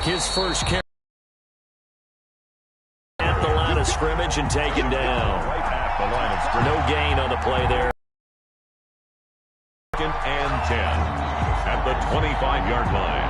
his first carry at the line of scrimmage and taken down. Right at the line of scrimmage. No gain on the play there. Second and 10 at the 25-yard line.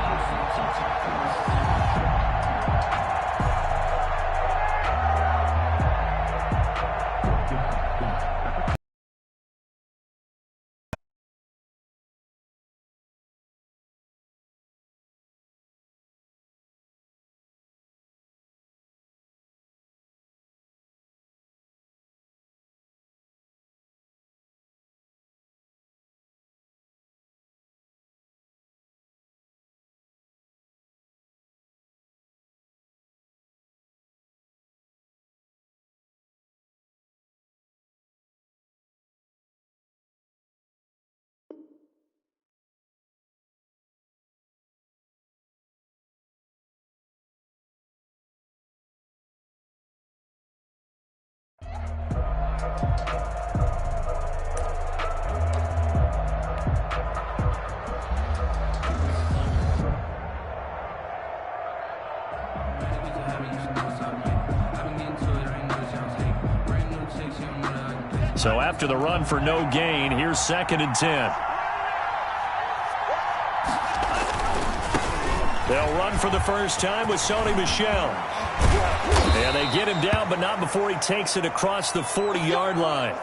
So after the run for no gain, here's 2nd and 10. They'll run for the first time with Sony Michel. And they get him down, but not before he takes it across the 40-yard line.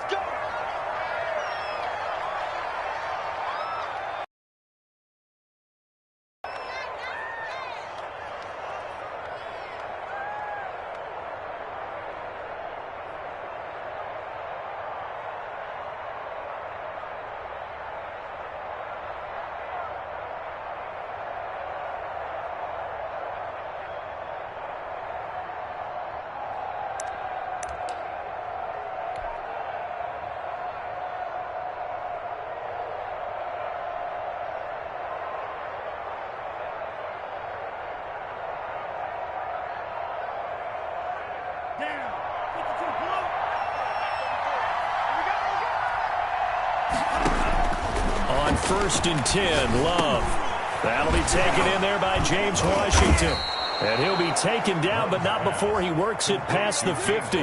On 1st and 10, Love. That'll be taken in there by James Washington. And he'll be taken down, but not before he works it past the 50.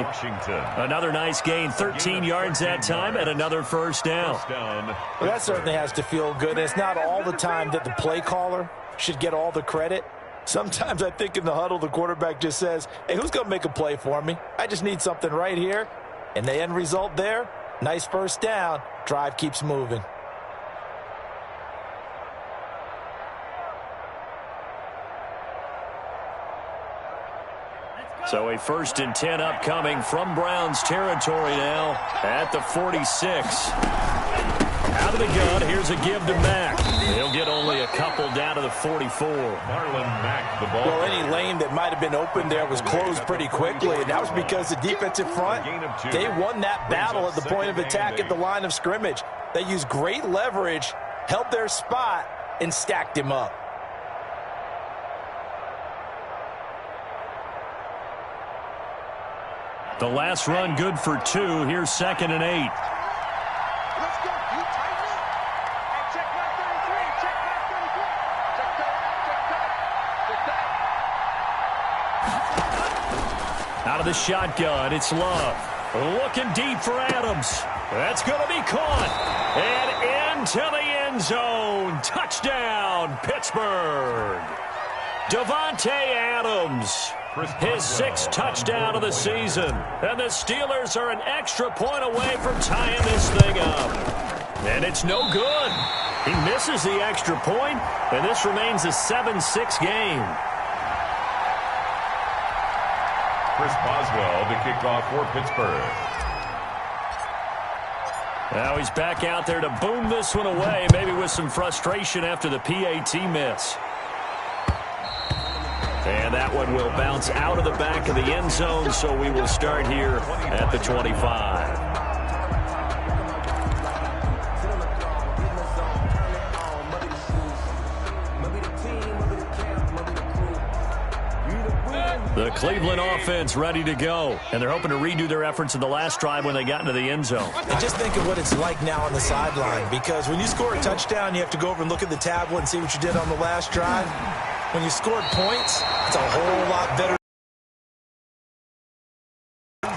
Another nice gain, 13 yards that time, and another first down. Well, that certainly has to feel good. And it's not all the time that the play caller should get all the credit. Sometimes I think in the huddle, the quarterback just says, hey, who's going to make a play for me? I just need something right here. And the end result there, nice first down. Drive keeps moving. So a 1st and 10 upcoming from Browns territory now at the 46. Out of the gun, here's a give to Mack. He'll get only a couple down to the 44. Marlon Mack, the ball. Well, any lane that might have been open there was closed pretty quickly, and that was because the defensive front, they won that battle at the point of attack at the line of scrimmage. They used great leverage, held their spot, and stacked him up. The last run good for 2. Here's 2nd and 8. Let's go. You tighten it. And check back 33. Check back 33. Check that. Check that. Check that. Out of the shotgun, it's Love. Looking deep for Adams. That's going to be caught. And into the end zone. Touchdown, Pittsburgh. Davante Adams. His 6th touchdown of the season. And the Steelers are an extra point away from tying this thing up. And it's no good. He misses the extra point, and this remains a 7-6 game. Chris Boswell to kick off for Pittsburgh. Now he's back out there to boom this one away, maybe with some frustration after the PAT miss. And that one will bounce out of the back of the end zone, so we will start here at the 25. The Cleveland offense ready to go, and they're hoping to redo their efforts in the last drive when they got into the end zone. And just think of what it's like now on the sideline, because when you score a touchdown, you have to go over and look at the tablet and see what you did on the last drive. when you scored points, it's a whole lot better.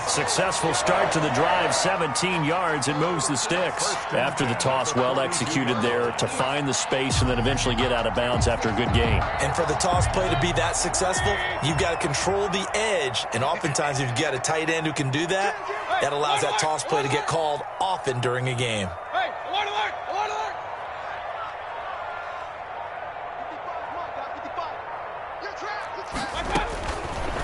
Successful start to the drive, 17 yards. It moves the sticks. After the toss, well executed there to find the space and then eventually get out of bounds after a good game. And for the toss play to be that successful, you've got to control the edge. And oftentimes, if you've got a tight end who can do that, that allows that toss play to get called often during a game. Hey, alert, alert, alert, alert. 55, you're trapped.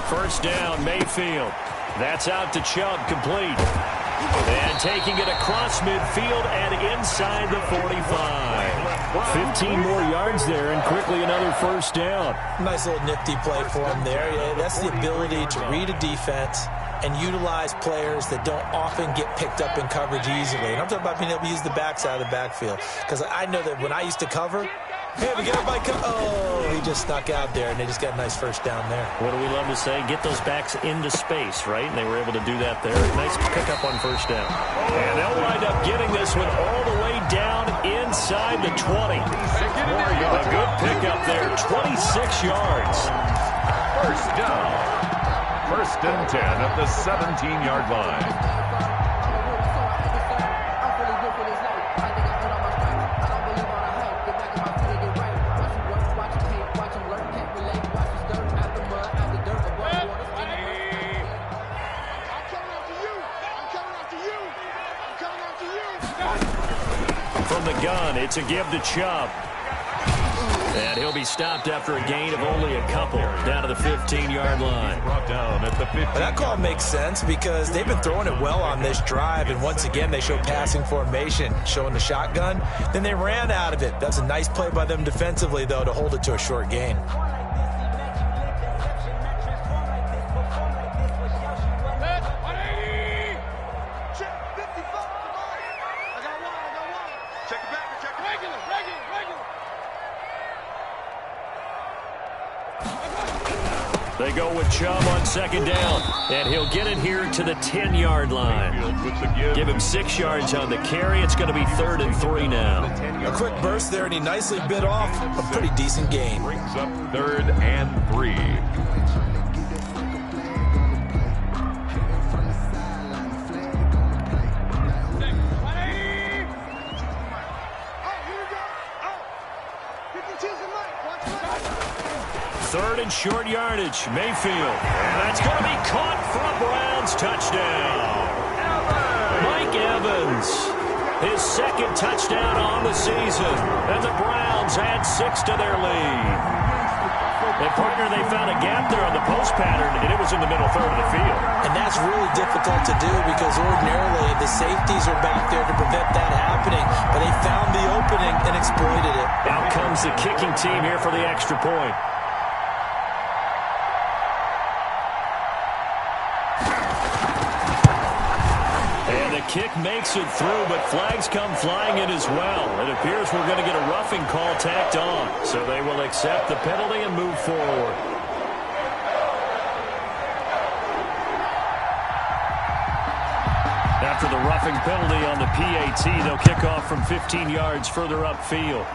First down, Mayfield. That's out to Chubb, complete. And taking it across midfield and inside the 45. 15 more yards there and quickly another first down. Nice little nifty play for him there. Yeah, that's the ability to read a defense and utilize players that don't often get picked up in coverage easily. And I'm talking about being able to use the backs out of the backfield. Because I know that when I used to cover, hey, we got everybody oh, he just snuck out there, and they just got a nice first down there. What do we love to say? Get those backs into space, right? And they were able to do that there. Nice pickup on first down. And they'll wind up getting this one all the way down inside the 20. A good pickup there, 26 yards. First down. First and 10 at the 17-yard line. From the gun, it's a give to Chubb. And he'll be stopped after a gain of only a couple, down to the 15-yard line. Brought down at the 15. That call makes sense because they've been throwing it well on this drive, and once again they show passing formation, showing the shotgun. Then they ran out of it. That's a nice play by them defensively, though, to hold it to a short gain. They go with Chubb on second down, and he'll get it here to the 10-yard line. Give him 6 yards on the carry. It's going to be 3rd and 3 now. A quick burst there, and he nicely bit off a pretty decent gain. Brings up 3rd and 3. Third and short yardage, Mayfield. And that's going to be caught for a Browns touchdown. Mike Evans, his second touchdown on the season. And the Browns add 6 to their lead. And, partner, they found a gap there on the post pattern, and it was in the middle third of the field. And that's really difficult to do because ordinarily the safeties are back there to prevent that happening. But they found the opening and exploited it. Out comes the kicking team here for the extra point. Kick makes it through, but flags come flying in as well. It appears we're going to get a roughing call tacked on, so they will accept the penalty and move forward. After the roughing penalty on the PAT, they'll kick off from 15 yards further upfield.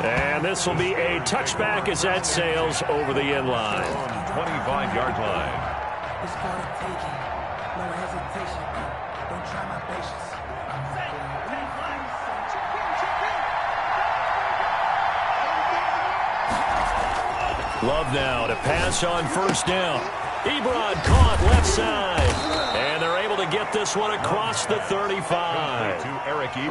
And this will be a touchback as that sails over the end line. 25-yard line. It's for the taking. No hesitation. Don't try my patience. Love now to pass on first down. Ebron caught left side. And they're able to get this one across the 35.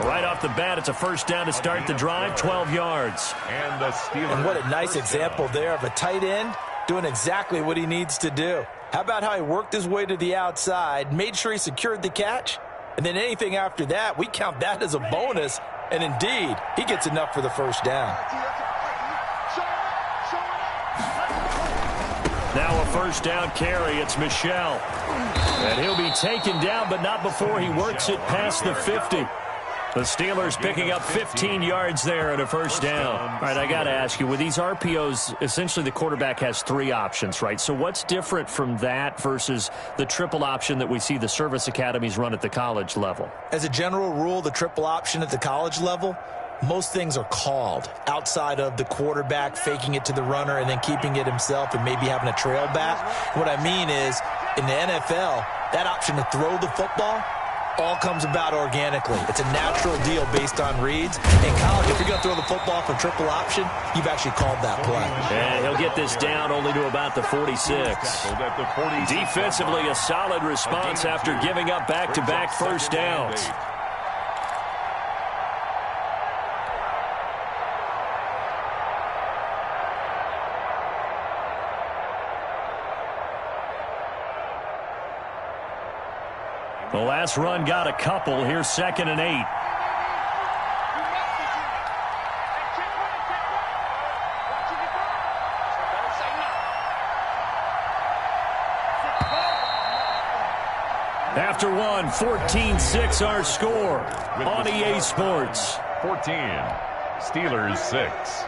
Right off the bat, it's a first down to start the drive, 12 yards. And the Steelers. And what a nice example there of a tight end doing exactly what he needs to do. How about how he worked his way to the outside, made sure he secured the catch, and then anything after that, we count that as a bonus. And indeed, he gets enough for the first down. Now a first down carry. It's Michel. And he'll be taken down, but not before he works it past the 50. The Steelers picking up 15 yards there at a first down. All right, I got to ask you, with these RPOs, essentially the quarterback has 3 options, right? So what's different from that versus the triple option that we see the service academies run at the college level? As a general rule, the triple option at the college level, most things are called outside of the quarterback faking it to the runner and then keeping it himself and maybe having a trail back. What I mean is, in the NFL, that option to throw the football all comes about organically. It's a natural deal based on reads. In college, if you're going to throw the football for triple option, you've actually called that play. And he'll get this down only to about the 46. Defensively, a solid response after giving up back-to-back first downs. The last run got a couple. Here's 2nd and 8. After one, 14-6 our score on EA Sports. 14, Steelers 6.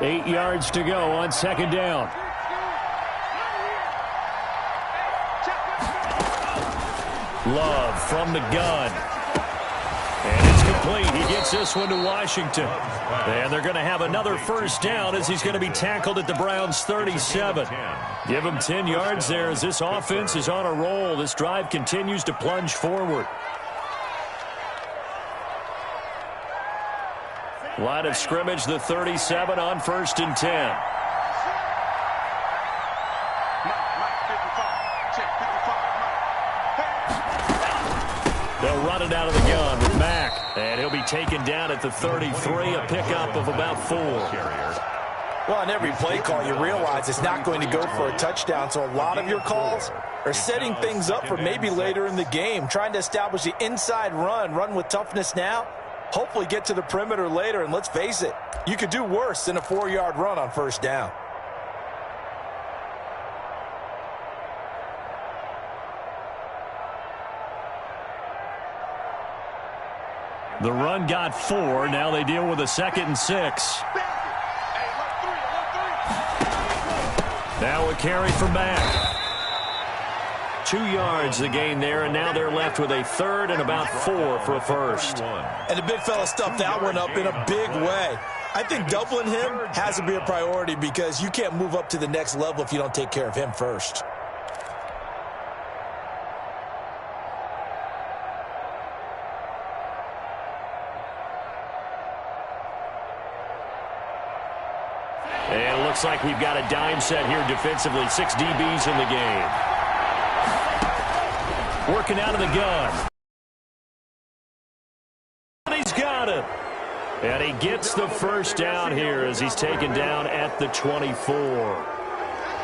Eight yards to go on 2nd down. Love from the gun. And it's complete. He gets this one to Washington. And they're going to have another first down as he's going to be tackled at the Browns' 37. Give him 10 yards there as this offense is on a roll. This drive continues to plunge forward. Line of scrimmage, the 37 on 1st and 10. They'll run it out of the gun with Mack. And he'll be taken down at the 33, a pickup of about 4. Well, on every play call, you realize it's not going to go for a touchdown, so a lot of your calls are setting things up for maybe later in the game, trying to establish the inside run with toughness now, hopefully get to the perimeter later, and let's face it, you could do worse than a 4-yard run on 1st down. The run got 4. Now they deal with a 2nd and 6. Now a carry for Mack. 2 yards the gain there, and now they're left with a 3rd and about 4 for a first. And the big fella stuffed that one up in a big way. I think doubling him has to be a priority because you can't move up to the next level if you don't take care of him first. And it looks like we've got a dime set here defensively. 6 DBs in the game. Working out of the gun. And he's got it. And he gets the first down here as he's taken down at the 24.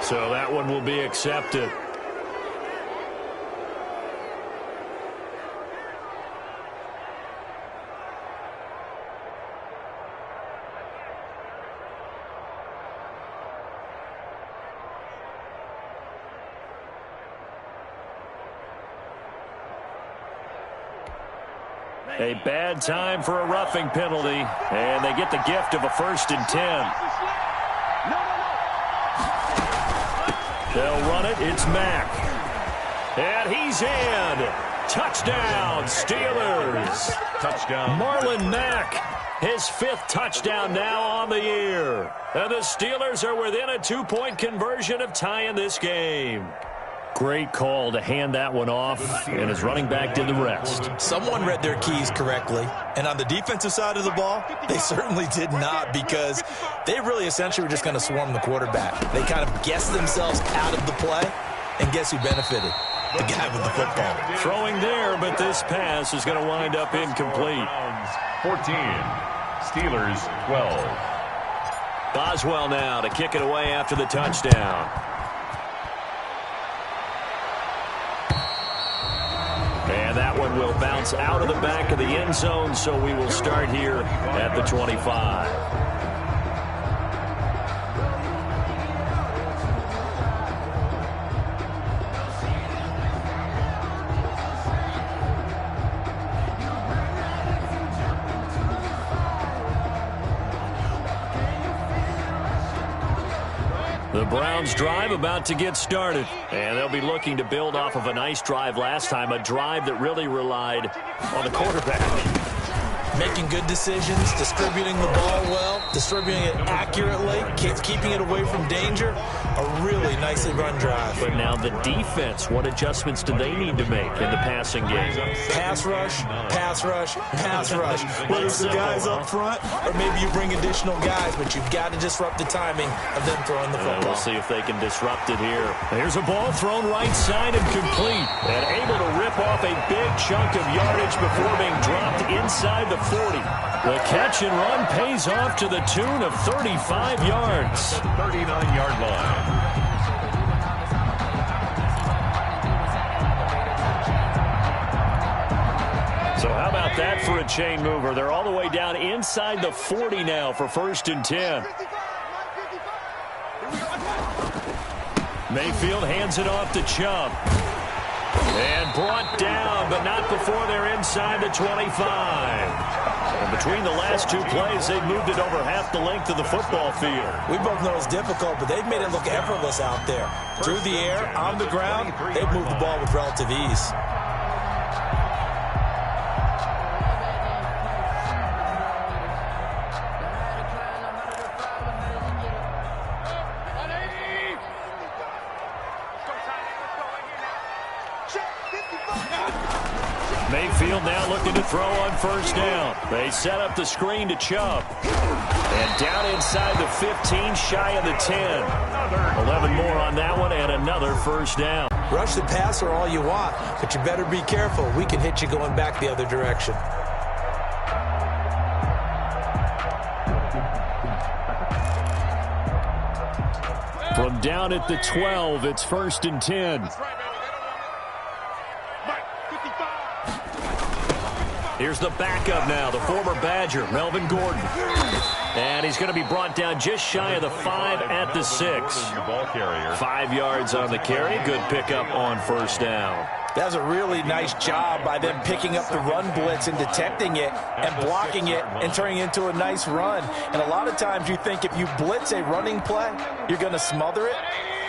So that one will be accepted. A bad time for a roughing penalty, and they get the gift of a 1st and 10. They'll run it. It's Mack. And he's in. Touchdown, Steelers. Touchdown. Marlon Mack, his 5th touchdown now on the year. And the Steelers are within a 2-point conversion of tying this game. Great call to hand that one off, and his running back did the rest. Someone read their keys correctly, and on the defensive side of the ball, they certainly did not because they really essentially were just going to swarm the quarterback. They kind of guessed themselves out of the play, and guess who benefited? The guy with the football. Throwing there, but this pass is going to wind up incomplete. 14, Steelers 12. Boswell now to kick it away after the touchdown. And that one will bounce out of the back of the end zone, so we will start here at the 25. The Browns drive about to get started. And they'll be looking to build off of a nice drive last time, a drive that really relied on the quarterback. Making good decisions, distributing the ball well, distributing it accurately, keeping it away from danger. A really nicely run drive. But now the defense, what adjustments do they need to make in the passing game? Pass rush, pass rush, pass rush. Whether it's the guys up front or maybe you bring additional guys, but you've got to disrupt the timing of them throwing the football. We'll see if they can disrupt it here. Here's a ball thrown right side and complete. And able to rip off a big chunk of yardage before being dropped inside the 40. The catch and run pays off to the tune of 35 yards. 39-yard line. So how about that for a chain mover? They're all the way down inside the 40 now for 1st and 10. Mayfield hands it off to Chubb. And brought down, but not before they're inside the 25. And between the last two plays, they've moved it over half the length of the football field. We both know it's difficult, but they've made it look effortless out there. Through the air, on the ground, they've moved the ball with relative ease. Mayfield now looking to throw on 1st down. They set up the screen to Chubb. And down inside the 15, shy of the 10. 11 more on that one and another 1st down. Rush the passer all you want, but you better be careful. We can hit you going back the other direction. From down at the 12, it's 1st and 10. Here's the backup now, the former Badger, Melvin Gordon. And he's going to be brought down just shy of the 5 at the 6. 5 yards on the carry. Good pickup on 1st down. That was a really nice job by them picking up the run blitz and detecting it and blocking it and turning it into a nice run. And a lot of times you think if you blitz a running play, you're going to smother it.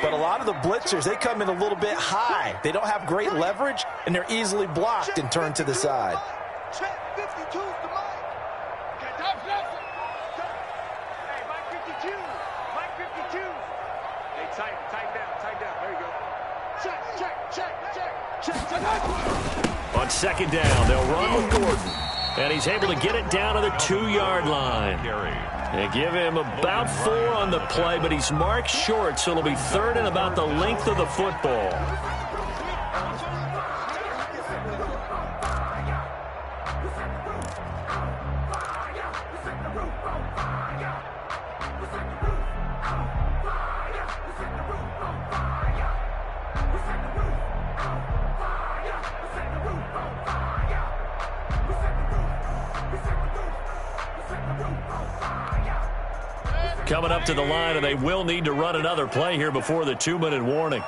But a lot of the blitzers, they come in a little bit high. They don't have great leverage, and they're easily blocked and turned to the side. Check 52's the Mike. Okay, top left. Hey, Mike 52. Mike 52. Hey, tight down. There you go. Check. On 2nd down, they'll run with Gordon. And he's able to get it down to the 2-yard line. They give him about 4 on the play, but he's marked short, so it'll be 3rd and about the length of the football. Coming up to the line, and they will need to run another play here before the 2-minute warning.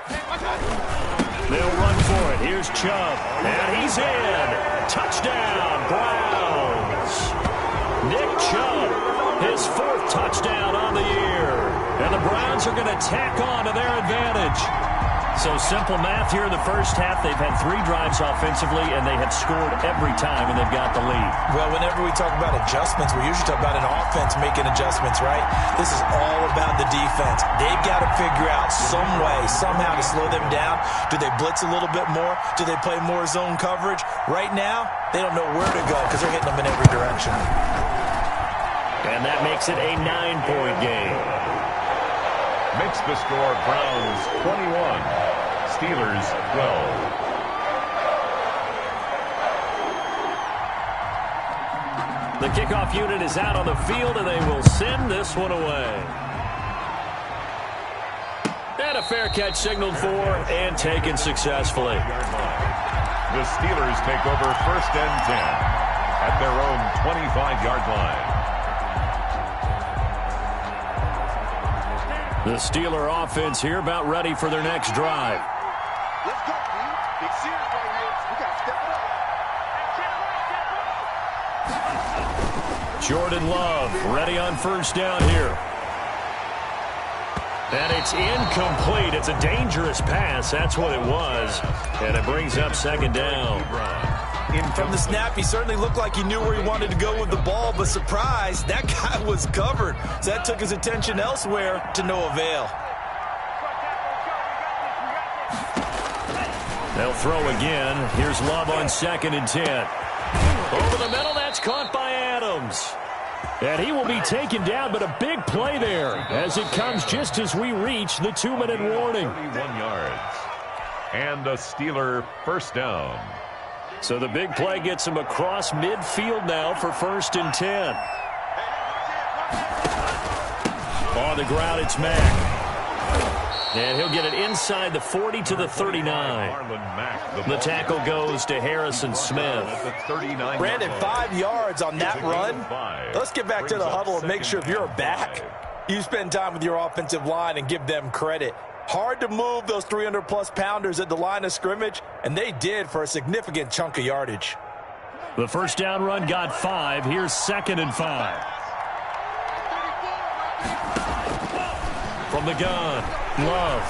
They'll run for it. Here's Chubb, and he's in. Touchdown, Browns. Nick Chubb, his 4th touchdown on the year. And the Browns are going to tack on to their advantage. So simple math here in the first half. They've had 3 drives offensively, and they have scored every time, and they've got the lead. Well, whenever we talk about adjustments, we usually talk about an offense making adjustments, right? This is all about the defense. They've got to figure out some way, somehow to slow them down. Do they blitz a little bit more? Do they play more zone coverage? Right now, they don't know where to go because they're hitting them in every direction. And that makes it a 9-point game. Makes the score Browns 21, Steelers 12. The kickoff unit is out on the field, and they will send this one away. And a fair catch signaled for and taken successfully. The Steelers take over 1st and 10 at their own 25-yard line. The Steeler offense here about ready for their next drive. Let's go, dude. Big series right here. We got to step it up. Jordan Love ready on 1st down here. And it's incomplete. It's a dangerous pass. That's what it was. And it brings up second down. From the snap, he certainly looked like he knew where he wanted to go with the ball, but surprise, that guy was covered. So that took his attention elsewhere to no avail. They'll throw again. Here's Love on 2nd and 10. Over the middle, that's caught by Adams. And he will be taken down, but a big play there as it comes just as we reach the 2-minute warning. 31 yards. And a Steeler first down. So the big play gets him across midfield now for 1st and 10. On the ground, it's Mack. And he'll get it inside the 40 to the 39. The tackle goes to Harrison Smith. Brandon, 5 yards on that run. Let's get back to the huddle and make sure if you're a back, you spend time with your offensive line and give them credit. Hard to move those 300-plus pounders at the line of scrimmage, and they did for a significant chunk of yardage. The first down run got 5. Here's 2nd and 5. From the gun, Love.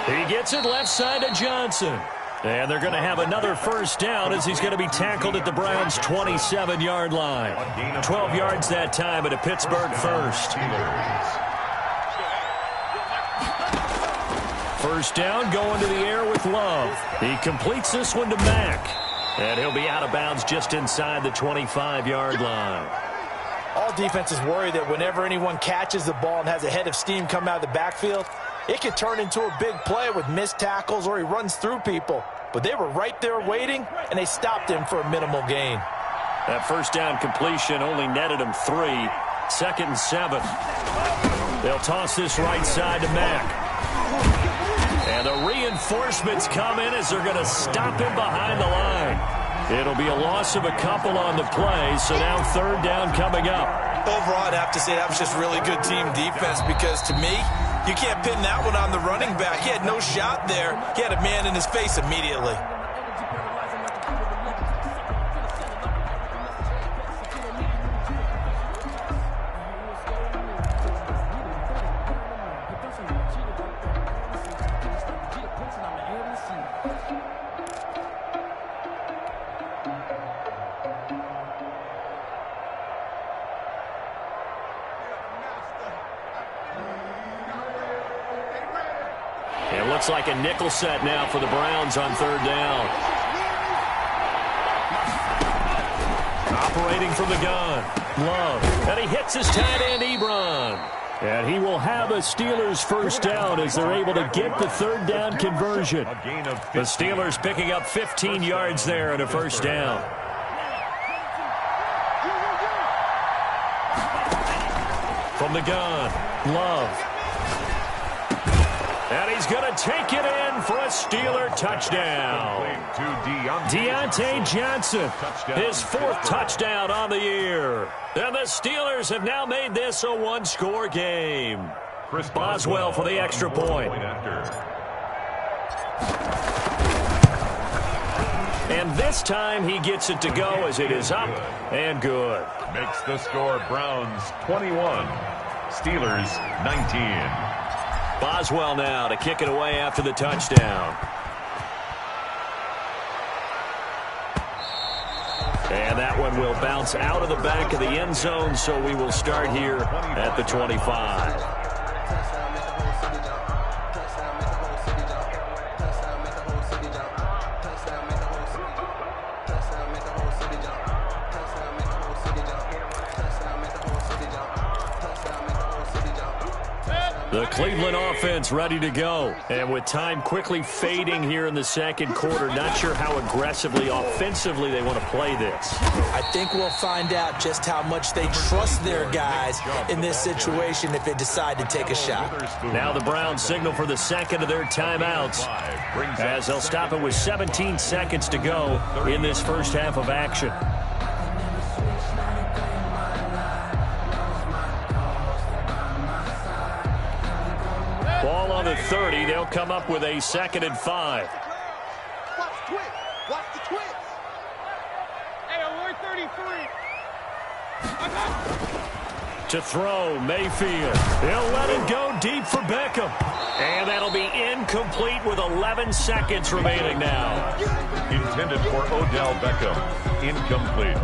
He gets it left side to Johnson. And they're going to have another first down as he's going to be tackled at the Browns' 27-yard line. 12 yards that time at a Pittsburgh first. First down going to the air with Love. He completes this one to Mack. And he'll be out of bounds just inside the 25-yard line. All defenses worry that whenever anyone catches the ball and has a head of steam come out of the backfield, it can turn into a big play with missed tackles or he runs through people. But they were right there waiting, and they stopped him for a minimal gain. That first down completion only netted him 3. 2nd and 7. They'll toss this right side to Mack. And the reinforcements come in as they're going to stop him behind the line. It'll be a loss of a couple on the play, so now 3rd down coming up. Overall, I'd have to say that was just really good team defense because, to me, you can't pin that one on the running back. He had no shot there. He had a man in his face immediately. Looks like a nickel set now for the Browns on 3rd down. Operating from the gun, Love. And he hits his tight end, Ebron. And he will have a Steelers first down as they're able to get the 3rd down conversion. The Steelers picking up 15 yards there and a first down. From the gun, Love. And he's going to take it in for a Steeler touchdown. Deontay Johnson, his 4th touchdown on the year. And the Steelers have now made this a 1-score game. Boswell for the extra point. And this time he gets it to go as it is up and good. Makes the score Browns 21, Steelers 19. Boswell now to kick it away after the touchdown. And that one will bounce out of the back of the end zone, so we will start here at the 25. The Cleveland offense ready to go. And with time quickly fading here in the second quarter, not sure how aggressively, offensively they want to play this. I think we'll find out just how much they trust their guys in this situation if they decide to take a shot. Now the Browns signal for the second of their timeouts as they'll stop it with 17 seconds to go in this first half of action. Ball on the 30. They'll come up with a 2nd and 5. Watch the twist. Watch the twist. Hey, alert 33. To throw, Mayfield. He'll let it go deep for Beckham. And that'll be incomplete with 11 seconds remaining now. Intended for Odell Beckham. Incomplete.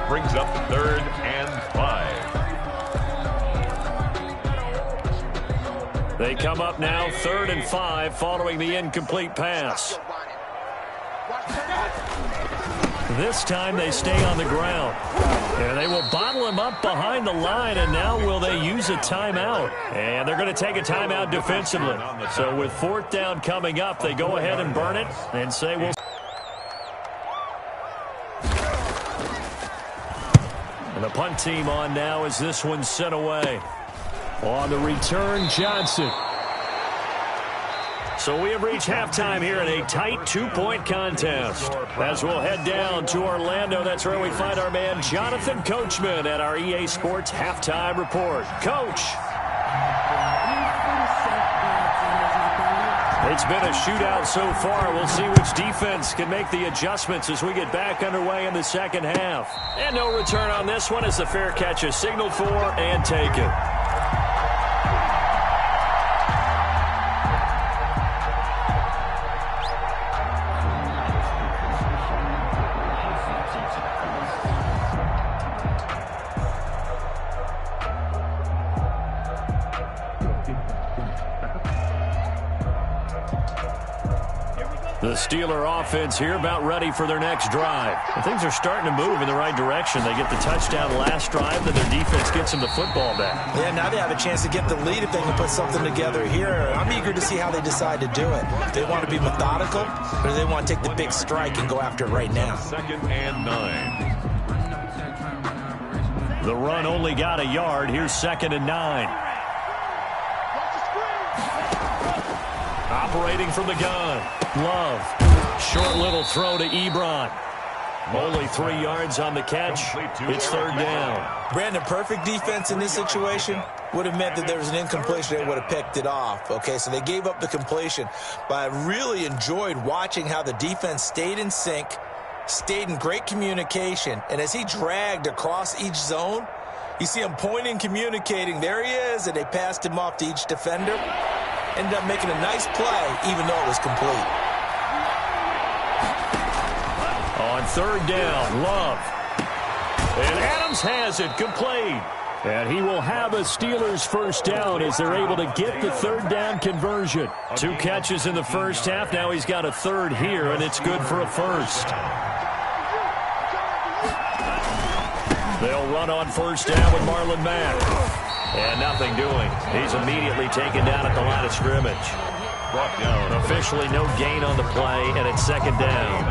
Brings up 3rd and 5. They come up now 3rd and 5 following the incomplete pass. This time they stay on the ground. And they will bottle him up behind the line, and now will they use a timeout? And they're going to take a timeout defensively. So with 4th down coming up, they go ahead and burn it and say we'll... And the punt team on now as this one's sent away. On the return, Johnson. So we have reached halftime here in a tight 2-point contest. As we'll head down to Orlando, that's where we find our man Jonathan Coachman at our EA Sports Halftime Report. Coach. It's been a shootout so far. We'll see which defense can make the adjustments as we get back underway in the second half. And no return on this one as the fair catch is signaled for and taken. The Steeler offense here about ready for their next drive. And things are starting to move in the right direction. They get the touchdown last drive, then their defense gets them the football back. Yeah, now they have a chance to get the lead if they can put something together here. I'm eager to see how they decide to do it. If they want to be methodical, or do they want to take the big strike and go after it right now? 2nd and 9. The run only got a yard. Here's 2nd and 9. Operating from the gun. Love. Short little throw to Ebron. Only 3 yards on the catch. It's 3rd down. Brandon, perfect defense in this situation would have meant that there was an incompletion. They would have picked it off. Okay, so they gave up the completion. But I really enjoyed watching how the defense stayed in sync, stayed in great communication. And as he dragged across each zone, you see him pointing, communicating. There he is, and they passed him off to each defender. Ended up making a nice play, even though it was complete. On 3rd down, Love. And Adams has it, complete. And he will have a Steelers first down as they're able to get the 3rd down conversion. 2 catches in the first half. Now he's got a 3rd here, and it's good for a first. They'll run on 1st down with Marlon Mack. And nothing doing. He's immediately taken down at the line of scrimmage. Brought down. Officially no gain on the play, and it's 2nd down.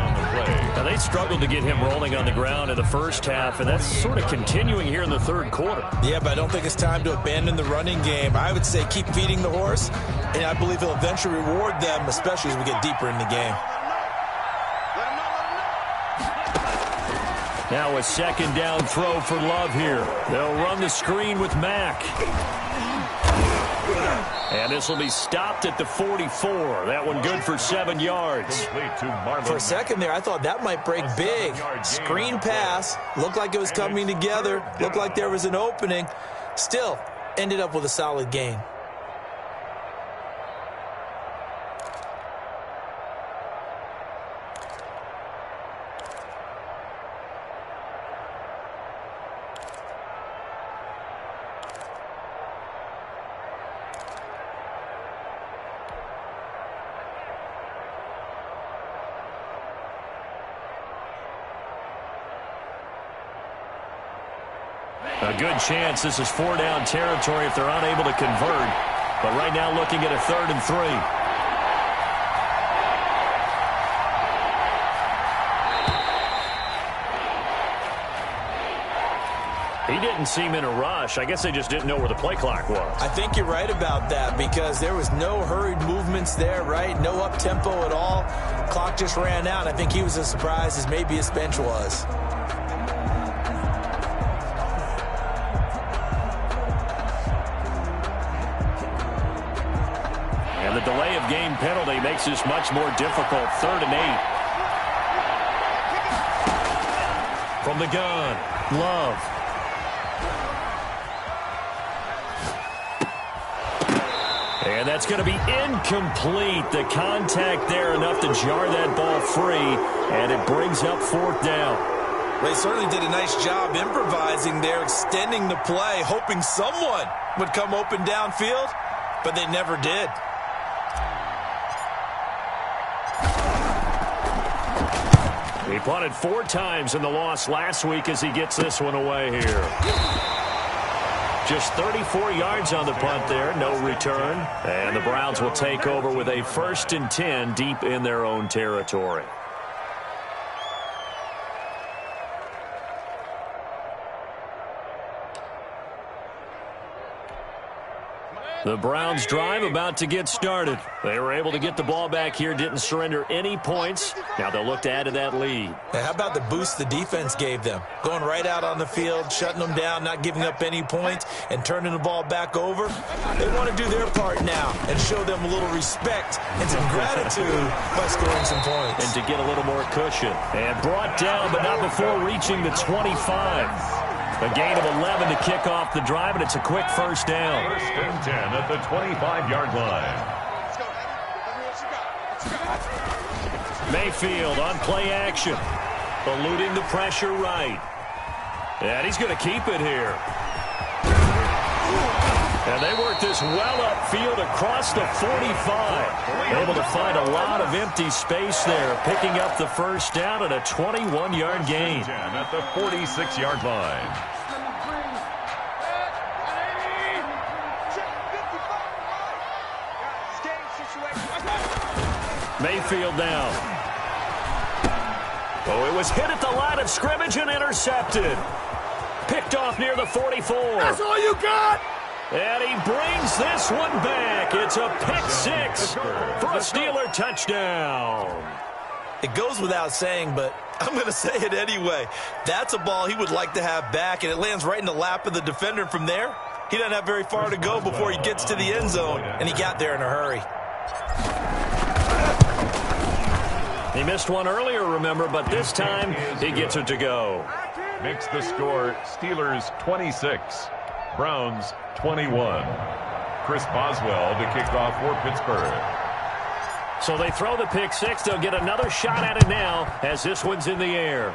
Now, they struggled to get him rolling on the ground in the first half, and that's sort of continuing here in the 3rd quarter. Yeah, but I don't think it's time to abandon the running game. I would say keep feeding the horse, and I believe he'll eventually reward them, especially as we get deeper in the game. Now a 2nd down throw for Love here. They'll run the screen with Mack. And this will be stopped at the 44. That one good for 7 yards. For a second there, I thought that might break big. Screen pass. Looked like it was coming together. Looked like there was an opening. Still, ended up with a solid gain. A good chance this is 4-down territory if they're unable to convert. But right now looking at a 3rd and 3. He didn't seem in a rush. I guess they just didn't know where the play clock was. I think you're right about that because there was no hurried movements there, right? No up-tempo at all. Clock just ran out. I think he was as surprised as maybe his bench was. The delay of game penalty makes this much more difficult. 3rd and 8. From the gun, Love. And that's going to be incomplete. The contact there enough to jar that ball free, and it brings up fourth down. They certainly did a nice job improvising there, extending the play, hoping someone would come open downfield, but they never did. He punted 4 times in the loss last week as he gets this one away here. Just 34 yards on the punt there, no return. And the Browns will take over with a 1st and 10 deep in their own territory. The Browns drive about to get started. They were able to get the ball back here, didn't surrender any points. Now they'll look to add to that lead. Hey, how about the boost the defense gave them? Going right out on the field, shutting them down, not giving up any points, and turning the ball back over. They want to do their part now and show them a little respect and some gratitude by scoring some points. And to get a little more cushion. And brought down, but not before reaching the 25. A gain of 11 to kick off the drive, and it's a quick first down. 1st and 10 at the 25-yard line. Mayfield on play action. Eluding the pressure right. And he's going to keep it here. And they work this well upfield across the 45. Able to find a lot of empty space there, picking up the first down and a 21-yard gain. At the 46-yard line. Mayfield down. Oh, it was hit at the line of scrimmage and intercepted. Picked off near the 44. That's all you got? And he brings this one back. It's a pick 6 for a Steeler touchdown. It goes without saying, but I'm going to say it anyway. That's a ball he would like to have back, and it lands right in the lap of the defender from there. He doesn't have very far to go before he gets to the end zone, and he got there in a hurry. He missed one earlier, remember, but this time he gets it to go. Makes the score Steelers 26, Browns 21. Chris Boswell to kick off for Pittsburgh. So they throw the pick 6. They'll get another shot at it now as this one's in the air.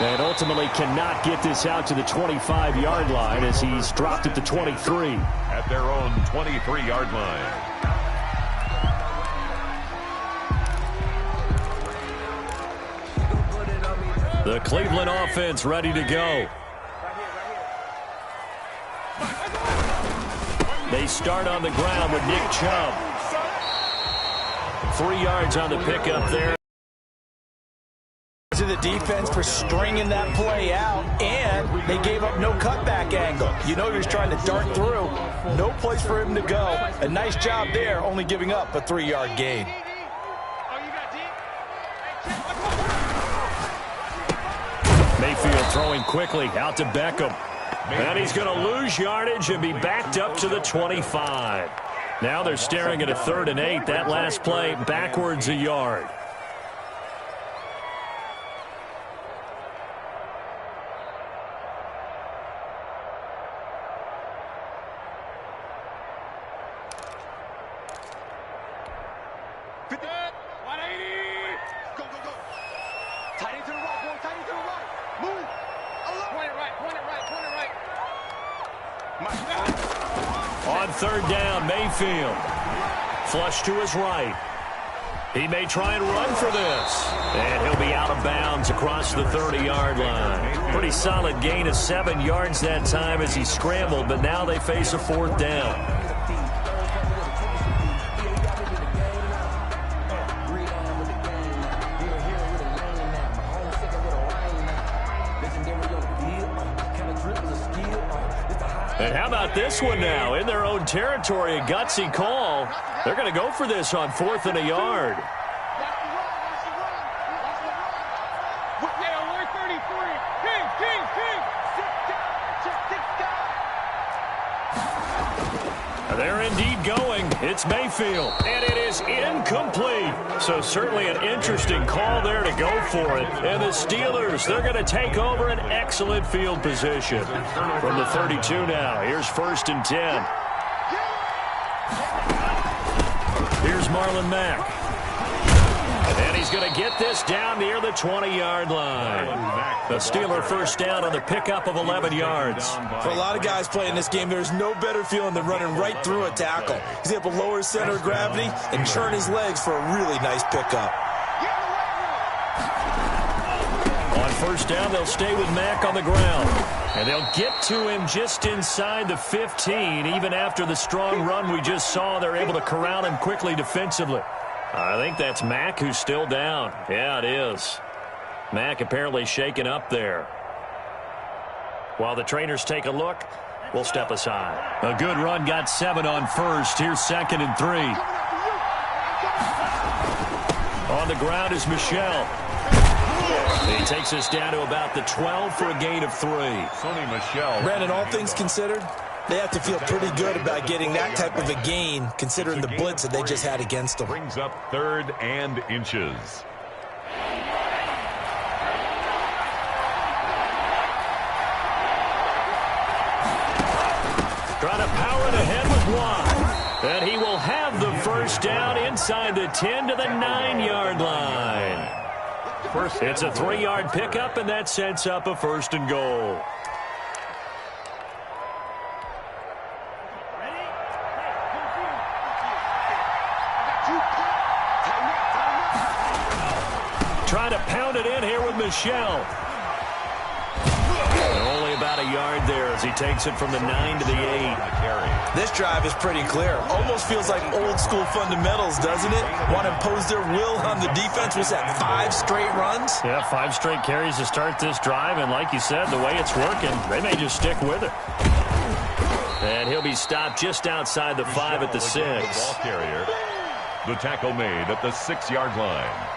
And ultimately cannot get this out to the 25-yard line as he's dropped at the 23. At their own 23-yard line. The Cleveland offense ready to go. They start on the ground with Nick Chubb. 3 yards on the pickup there. To the defense for stringing that play out, and they gave up no cutback angle. You know he was trying to dart through. No place for him to go. A nice job there, only giving up a 3-yard gain. Mayfield throwing quickly out to Beckham. And he's going to lose yardage and be backed up to the 25. Now they're staring at a 3rd and 8. That last play backwards a yard. On 3rd down, Mayfield. Flush to his right. He may try and run for this. And he'll be out of bounds across the 30-yard line. Pretty solid gain of 7 yards that time as he scrambled, but now they face a 4th down. And how about this one now? In their own territory, a gutsy call. They're going to go for this on 4th and a yard. They're indeed going. It's Mayfield, and it is incomplete. So certainly an interesting call there to go for it. And the Steelers, they're going to take over an excellent field position. From the 32 now, here's 1st and 10. Here's Marlon Mack. And he's going to get this down near the 20-yard line. The Steeler first down on the pickup of 11 yards. For a lot of guys playing this game, there's no better feeling than running right through a tackle. He's able to lower his center of gravity and churn his legs for a really nice pickup. On first down, they'll stay with Mack on the ground. And they'll get to him just inside the 15. Even after the strong run we just saw, they're able to corral him quickly defensively. I think that's Mack who's still down. Yeah, it is. Mack apparently shaken up there. While the trainers take a look, we'll step aside. A good run, got 7 on first. Here's 2nd and 3. On the ground is Michel. He takes us down to about the 12 for a gain of 3. Sony Michel. Brandon, all things considered, they have to feel pretty good about getting that type of a gain, considering the blitz that they just had against them. Brings up 3rd and inches. Trying to power it ahead with Watt. And he will have the first down inside the 10 to the 9-yard line. It's a 3-yard pickup, and that sets up a 1st and goal. Trying to pound it in here with Michel. Only about a yard there as he takes it from the 9 to the 8. This drive is pretty clear. Almost feels like old school fundamentals, doesn't it? Want to impose their will on the defense. Was that 5 straight runs? Yeah, 5 straight carries to start this drive. And like you said, the way it's working, they may just stick with it. And he'll be stopped just outside the 5 at the 6. Ball carrier. The tackle made at the 6-yard line.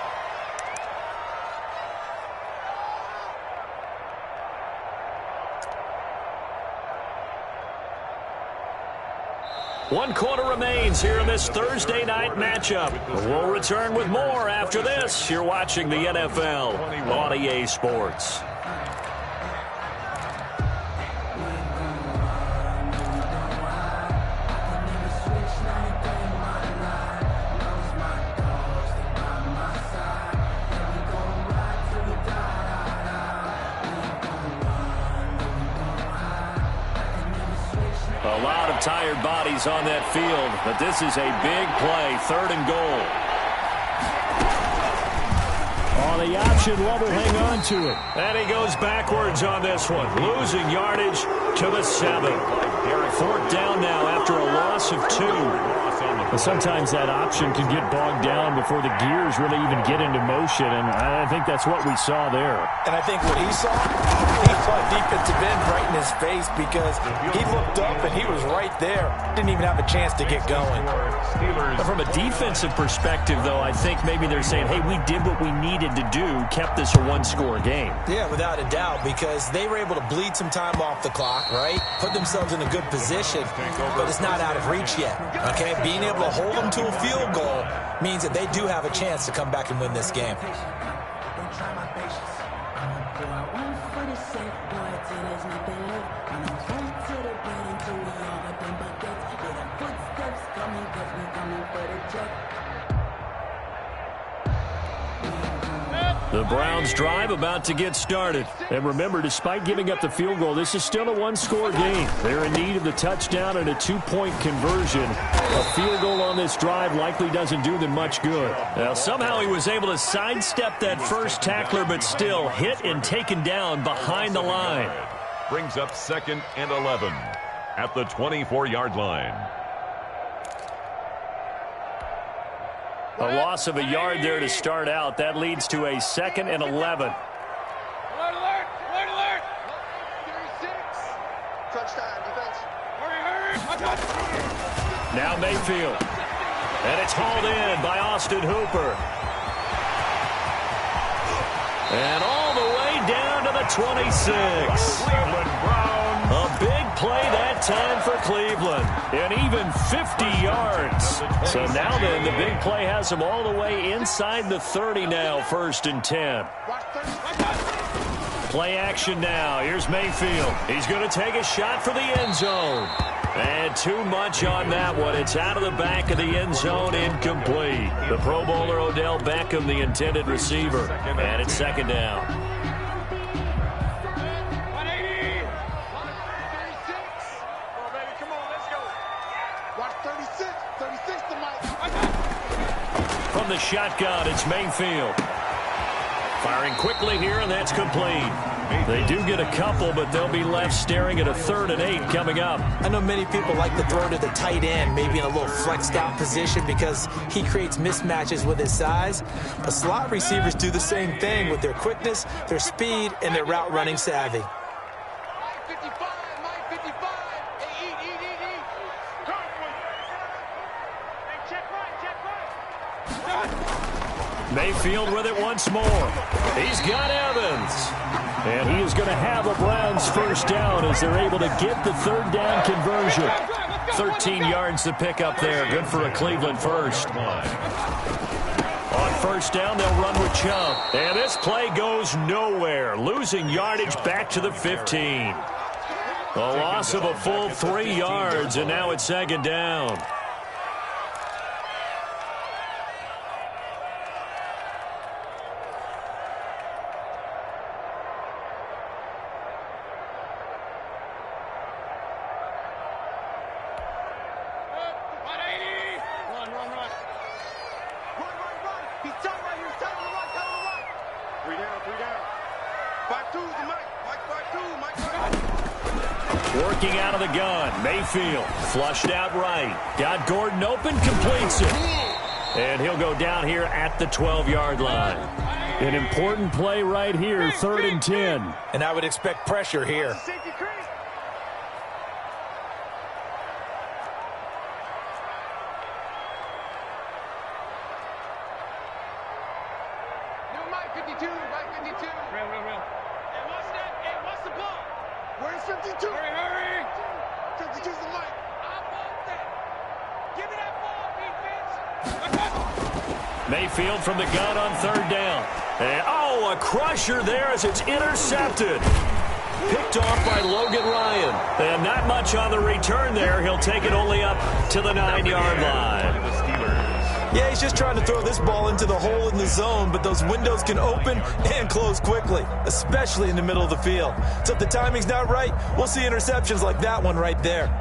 One quarter remains here in this Thursday night matchup. We'll return with more after this. You're watching the NFL on EA Sports. A lot of tired bodies on that field, but this is a big play, 3rd and goal. On the option, Love will hang on to it. And he goes backwards on this one, losing yardage to the 7. 4th down now after a loss of 2. But sometimes that option can get bogged down before the gears really even get into motion, and I think that's what we saw there. And I think what he saw defensive end right in his face, because he looked up and he was right there. Didn't even have a chance to get going. But from a defensive perspective, though, I think maybe they're saying, hey, we did what we needed to do, kept this a 1-score game. Yeah, without a doubt, because they were able to bleed some time off the clock, right? Put themselves in a good position, but it's not out of reach yet, okay? Being able to hold them to a field goal means that they do have a chance to come back and win this game. The Browns drive about to get started. And remember, despite giving up the field goal, this is still a 1-score game. They're in need of the touchdown and a 2-point conversion. A field goal on this drive likely doesn't do them much good. Now, somehow he was able to sidestep that first tackler, but still hit and taken down behind the line. Brings up 2nd and 11 at the 24-yard line. A loss of a yard there to start out. That leads to a 2nd and 11. Alert, alert, alert, alert. 36. Touchdown, defense. Hurry. Now Mayfield. And it's hauled in by Austin Hooper. And all the way down to the 26. Cleveland Browns. A big play that time for Cleveland. And even 50 yards. So now then, the big play has them all the way inside the 30 now, 1st and 10. Play action now. Here's Mayfield. He's going to take a shot for the end zone. And too much on that one. It's out of the back of the end zone, incomplete. The Pro Bowler Odell Beckham, the intended receiver. And it's 2nd down. 180. 36. Come on, baby. Come on, let's go. Watch 36. 36 to Mike. From the shotgun, it's Mayfield. Firing quickly here, and that's complete. They do get a couple, but they'll be left staring at a 3rd and 8 coming up. I know many people like to throw to the tight end, maybe in a little flexed out position because he creates mismatches with his size. But slot receivers do the same thing with their quickness, their speed, and their route running savvy. Mike 55. Mike 55. Hey, eat. Come on. Hey, check right. Mayfield with it once more. He's got Evans. And he is going to have a Browns 1st down as they're able to get the 3rd down conversion. 13 yards to pick up there. Good for a Cleveland first. On 1st down, they'll run with Chubb. And this play goes nowhere. Losing yardage back to the 15. A loss of a full 3 yards, and now it's 2nd down. Working out of the gun. Mayfield flushed out right. Got Gordon open, completes it. And he'll go down here at the 12-yard line. An important play right here, 3rd and 10. And I would expect pressure here. Mike 52. Real. Hey, what's that? Hey, what's the ball? Where's 52? Hurry. 52's the Mike. I want that. Give me that ball, defense. Mayfield from the gun on 3rd down. And, a crusher there as it's intercepted. Picked off by Logan Ryan. And not much on the return there. He'll take it only up to the 9-yard line. Yeah, he's just trying to throw this ball into the hole in the zone, but those windows can open and close quickly, especially in the middle of the field. So if the timing's not right, we'll see interceptions like that one right there.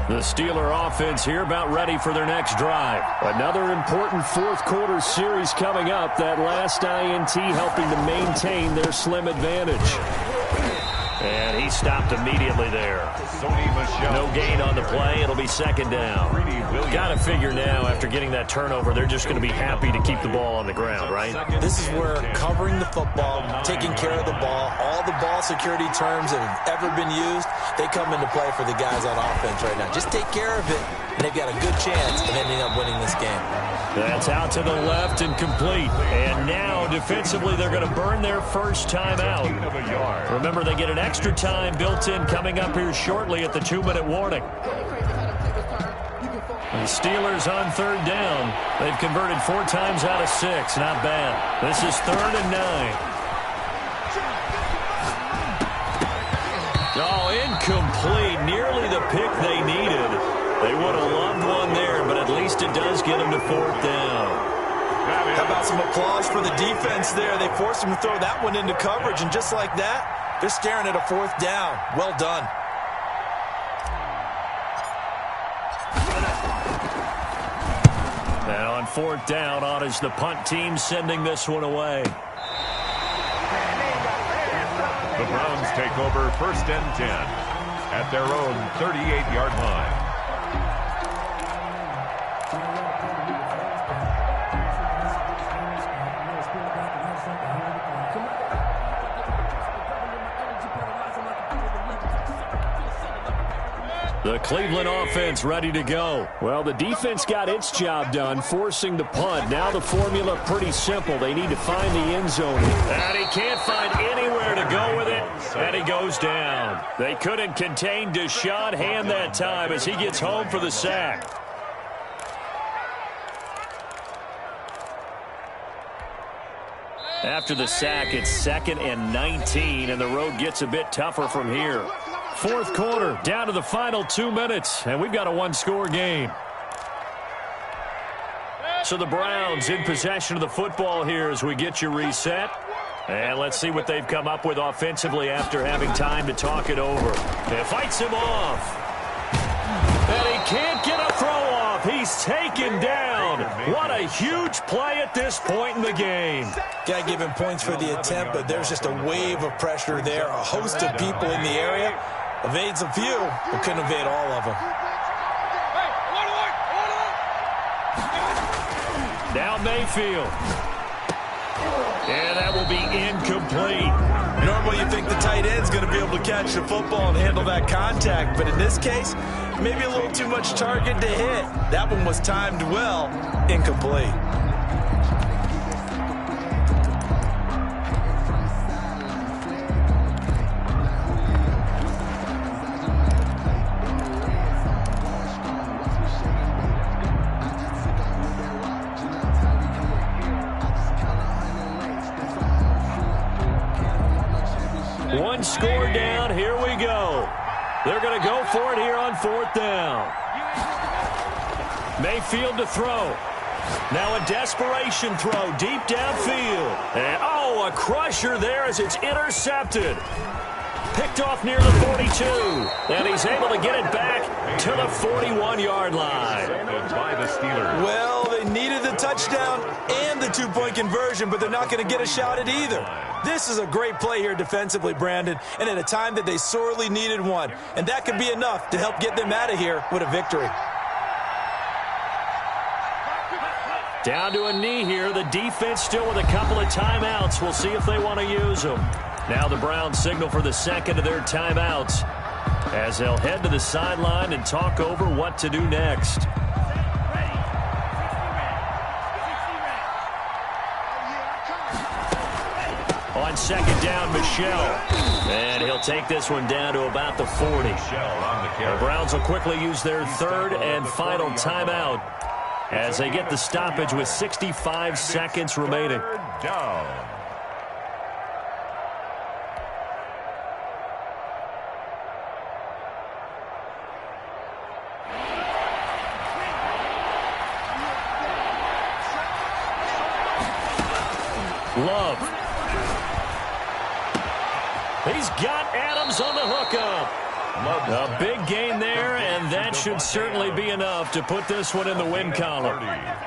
The Steeler offense here about ready for their next drive. Another important 4th quarter series coming up. That last INT helping to maintain their slim advantage. And he stopped immediately there. No gain on the play. It'll be 2nd down. Got to figure now, after getting that turnover, they're just going to be happy to keep the ball on the ground, right? This is where covering the football, taking care of the ball, all the ball security terms that have ever been used, they come into play for the guys on offense right now. Just take care of it, and they've got a good chance of ending up winning this game. That's out to the left and complete. And now, defensively, they're going to burn their first time out. Remember, they get an extra time built in coming up here shortly at the 2-minute warning. The Steelers on 3rd down. They've converted 4 times out of 6. Not bad. This is 3rd and 9. Oh, incomplete. Nearly the pick they needed. They would have loved one there, but at least it does get them to 4th down. How about some applause for the defense there? They forced them to throw that one into coverage, and just like that, they're staring at a 4th down. Well done. And on 4th down, on is the punt team sending this one away. The Browns take over 1st and 10 at their own 38-yard line. The Cleveland offense ready to go. Well, the defense got its job done, forcing the punt. Now the formula pretty simple. They need to find the end zone. And he can't find anywhere to go with it, and he goes down. They couldn't contain Deshaun Hand that time as he gets home for the sack. After the sack, it's 2nd and 19, and the road gets a bit tougher from here. Fourth quarter, down to the final 2 minutes, and we've got a one-score game. So the Browns in possession of the football here as we get you reset. And let's see what they've come up with offensively after having time to talk it over. It fights him off. And he can't get a throw off. He's taken down. What a huge play at this point in the game. Got to give him points for the attempt, but there's just a wave of pressure there. A host of people in the area. Evades a few, but couldn't evade all of them. Now Mayfield. And that will be incomplete. Normally you think the tight end's going to be able to catch the football and handle that contact, but in this case, maybe a little too much target to hit. That one was timed well, incomplete. One score down. Here we go. They're going to go for it here on 4th down. Mayfield to throw. Now a desperation throw deep downfield. And, a crusher there as it's intercepted. Picked off near the 42. And he's able to get it back to the 41-yard line. By the Steelers. Well, they needed the touchdown and the two-point conversion, but they're not going to get a shot at either. This is a great play here defensively, Brandon, and at a time that they sorely needed one. And that could be enough to help get them out of here with a victory. Down to a knee here. The defense still with a couple of timeouts. We'll see if they want to use them. Now the Browns signal for the second of their timeouts as they'll head to the sideline and talk over what to do next. On second down, Michelle. And he'll take this one down to about the 40. The Browns will quickly use their third and final timeout as they get the stoppage with 65 seconds remaining. Down. Love. He's got Adams on the hookup. A big gain there, and that should certainly be enough to put this one in the win column.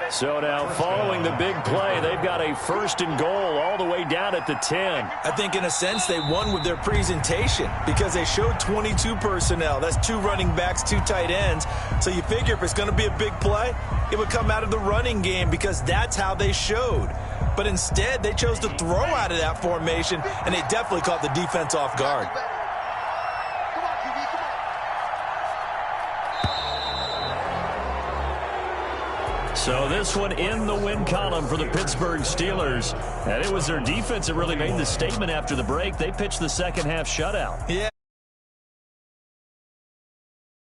So now, following the big play, they've got a 1st and goal all the way down at the 10. I think in a sense they won with their presentation because they showed 22 personnel. That's 2 running backs, 2 tight ends. So you figure if it's going to be a big play, it would come out of the running game because that's how they showed. But instead, they chose to throw out of that formation, and they definitely caught the defense off guard. So this one in the win column for the Pittsburgh Steelers. And it was their defense that really made the statement after the break. They pitched the second half shutout. Yeah.